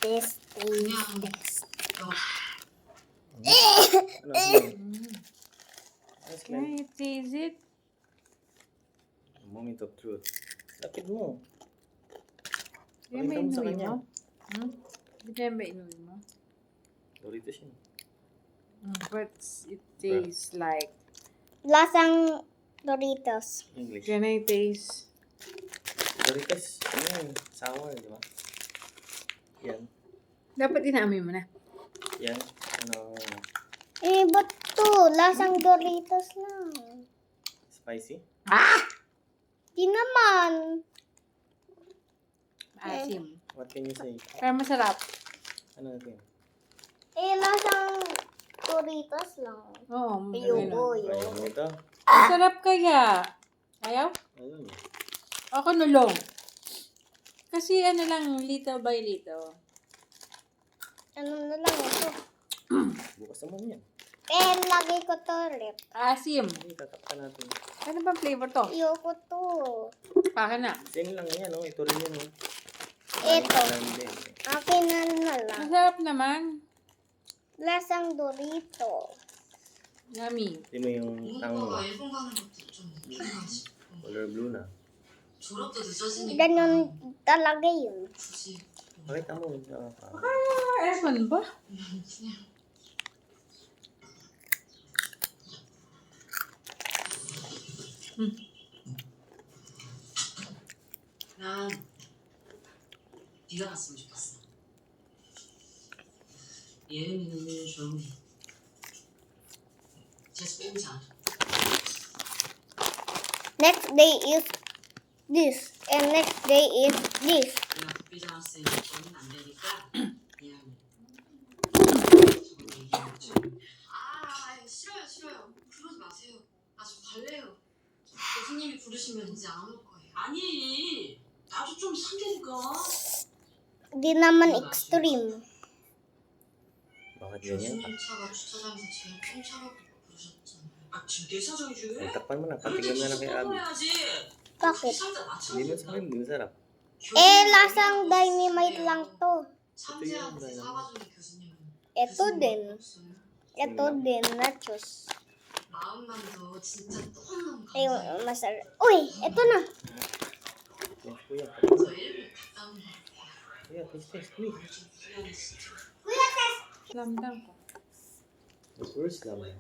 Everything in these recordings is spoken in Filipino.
This is next. Can I taste it? Moment of truth. Lapit mo. Hindi ba Pakita mo sa inuwi kanya. mo? Hindi ba inuwi mo? Doritos yun. But it tastes like... Lasang Doritos. English. Can I taste? Doritos. Ano yan? Sour, di ba? Yan. Dapat inamin mo na. Yan. Ano? Ba't to? Lasang Doritos lang. Spicy? Di naman. Asim. What can you say? Pero masarap. Ano natin? Lasang Doritos lang. Oo. Ayoko Ayaw yun. mo ito? Masarap kaya. Ayaw? Ayun. Ako nulong. Kasi ano lang, little by little. Ano na lang ito? Bukas naman yan. Lagi ko to ulit. Asim. Hindi, tatakpan natin. Ano bang flavor to? Ayoko to. Akin na. Same lang yan, oh. Ito rin yan, oh. Ito. Alam din. Akin na lang. Masarap naman. Lasang Dorito. Yummy. Hindi mo yung tang 문과가 일본 가는 것도 좀 이상하지. color blue na. 졸업도 늦어지니까 Ganun talaga yun. 굳이 Pakita mo. Ewan ba? 그냥 난 네가 갔으면 좋겠어. 예은이는 좀 재수 뽑지 않아. Next day is this. And next day is this. 내가 국비장 학생 저는 안 되니까 미안해. 아 싫어요 싫어요. 그러지 마세요. 나 좀 갈래요. 교수님이 부르시면 이제 안 올 거예요. 아니 나도 좀 산다니까. Di naman extreme. Bakit ganyan ka? 교수님 차가 주차장에서 제일 큰 차라고 부르셨잖아요. 아 지금 내 사정이 Ay, 중요해? takpan mo na. Patignan mo na lang kay Abby. 해야지. Bakit? 상자 Hindi mo 맞춰. sa akin, masarap. Lasang dynamite lang to. 참새한테 사과주는 교수님은 Ito din. 없어요. Ito din, nachos. 마음만 더 진짜 너무너무 Ay, 감사해요. masarap. Uy, ito na. Yes, kuya. 저 일부 갔다 온 거 같아요. Kuya, taste. Please. 좀 불안했어. Slam dunk ko. First naman.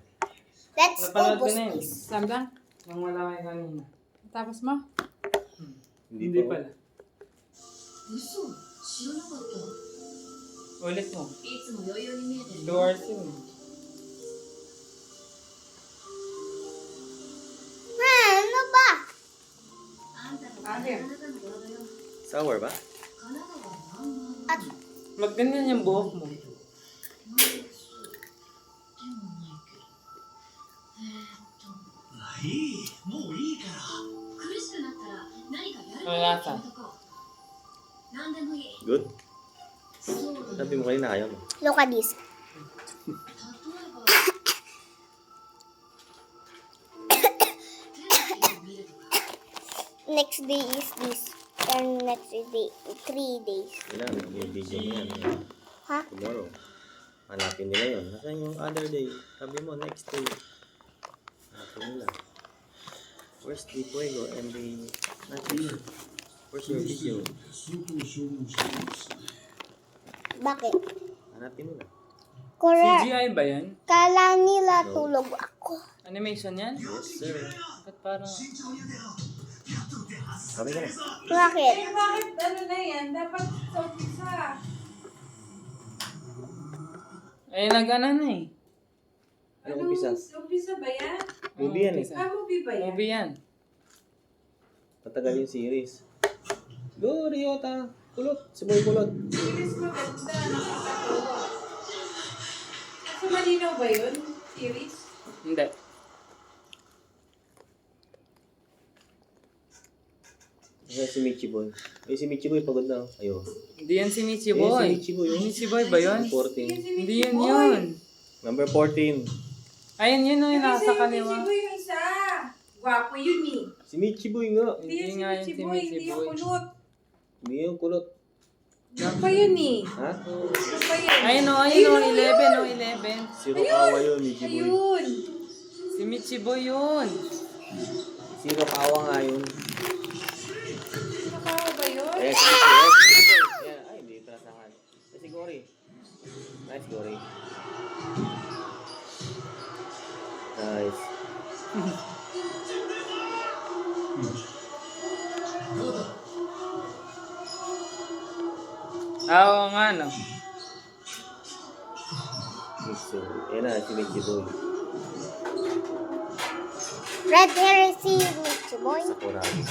Let's Napanood ko ubos na yun. this. Slam dunk? Nang wala kayo kanina. Tapos mo? Hindi pa. pala. 嘘知らなかった Ulit mo. いつも余裕に見えてる 2 hours yun. Ano ba? あんたと神奈川のドラドよ Sour ba? 神奈川ナンバー At Magganyan yung buhok mo. ワンでもないけどいい、もういいから。苦しくなったら何かやるわかった決めとこう何でもいい Good. そうだね Sabi mo kanina ayaw mo. look at this. 例えばテレビを見るとか Next day is this. And next day, 3 days. Kailangan yung video mo yan. Ha? Tomorrow. Hanapin nila yun. Nasaan yung other day? Sabi mo, next day. Hanapin nila. Where's the fuego and the... Where's your video? Bakit? Hanapin mo na. Correct. CGI ba yan? Kala nila tulog ako. Animation yan? Yes, sir. Ba't parang... Kami ka na. Bakit? Bakit ano na yan? Dapat sa umpisa. Eh, nag-ano na eh. Anong umpisa? Umpisa ba yan? Movie yan eh. Movie ba yan? Movie yan. Tatagal yung series. Go, Ryota! Kulot! Si Boy Kulot! Series maganda. Nakakatulog. Kasi malinaw ba yun? Series? Hindi. Ayan si Michi Boy. Ay, si Michi Boy pagod na. Ayun. Hindi yan si Michi Eh, Boy. si Michi Boy, oh. Michi Boy ba yun? 14. Hindi yun yun. Number 14. Ayun yun yung nasa Kasi kaliwa. yung yung isa. Gwapo yun eh. Si Michi Boy nga. Hindi Hindi yan nga si yun si Michi Boy. Michi Hindi yung Boy. kulot. Hindi yung kulot. Ano pa yun eh? Ha? Ano pa yun? Ayun o, 11 o, 11. Si Rokawa yun, Michiboy. Ayun! Si Michiboy yun. Si Rokawa nga yun. Nakawa ba yun? Eh, si Michiboy. Yan. Ay, hindi pinasahan. Eh, si Gory. Nice, Gory. Nice. Oo nga, no. Mixo. Yan na, si Michiboy. Red hair si Michiboy. Sakuragi.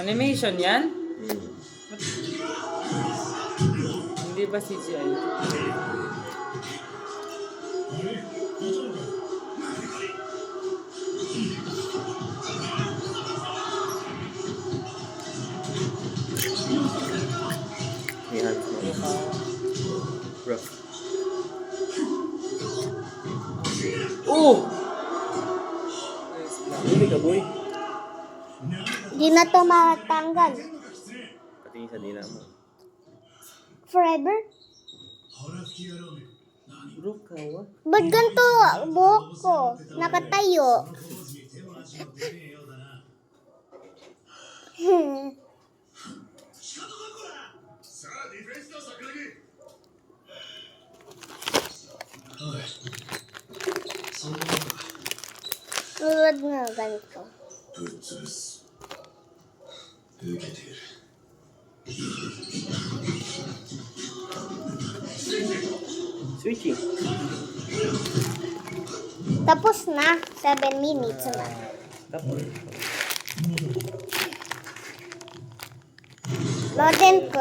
Animation yan? Hmm. Hindi ba CGI? Yan. Bro. Oh! Hindi ka, boy. Di na to matanggal. Patingin sa dila mo. Forever? Rokawa? Ba't ganito buhok ko? Nakatayo. Tulad nga ganito. 受けている Switching. Tapos na. 7 minutes na. Tapos. Loaded ko.